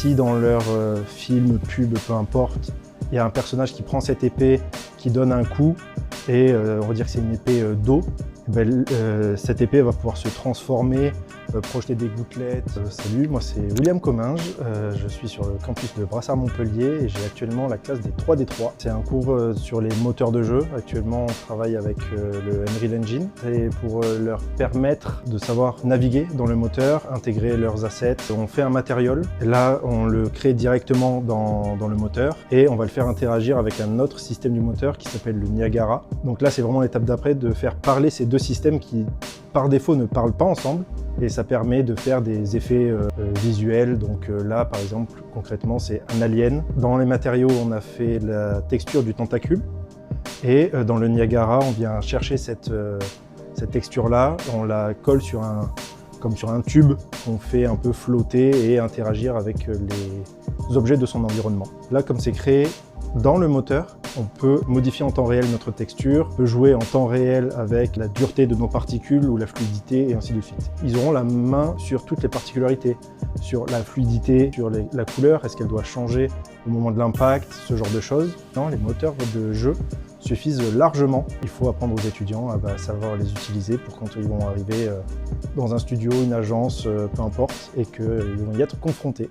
si dans leur film, pub, peu importe, il y a un personnage qui prend cette épée, qui donne un coup, et on va dire que c'est une épée d'eau, cette épée va pouvoir se transformer, projeter des gouttelettes. Salut, moi c'est William Comminges, je suis sur le campus de Brassard-Montpellier et j'ai actuellement la classe des 3D3. C'est un cours sur les moteurs de jeu. Actuellement on travaille avec le Unreal Engine. C'est pour leur permettre de savoir naviguer dans le moteur, intégrer leurs assets. On fait un matériel, et là on le crée directement dans le moteur et on va le faire interagir avec un autre système du moteur qui s'appelle le Niagara. Donc là c'est vraiment l'étape d'après de faire parler ces deux systèmes qui par défaut ne parlent pas ensemble. Et ça permet de faire des effets visuels. Donc là, par exemple, concrètement, c'est un alien. Dans les matériaux, on a fait la texture du tentacule. Et dans le Niagara, on vient chercher cette texture-là. On la colle comme sur un tube qu'on fait un peu flotter et interagir avec les objets de son environnement. Là, comme c'est créé dans le moteur, on peut modifier en temps réel notre texture, on peut jouer en temps réel avec la dureté de nos particules ou la fluidité et ainsi de suite. Ils auront la main sur toutes les particularités, sur la fluidité, sur la couleur, est-ce qu'elle doit changer au moment de l'impact, ce genre de choses. Non, les moteurs de jeu suffisent largement. Il faut apprendre aux étudiants à savoir les utiliser pour quand ils vont arriver dans un studio, une agence, peu importe, et qu'ils vont y être confrontés.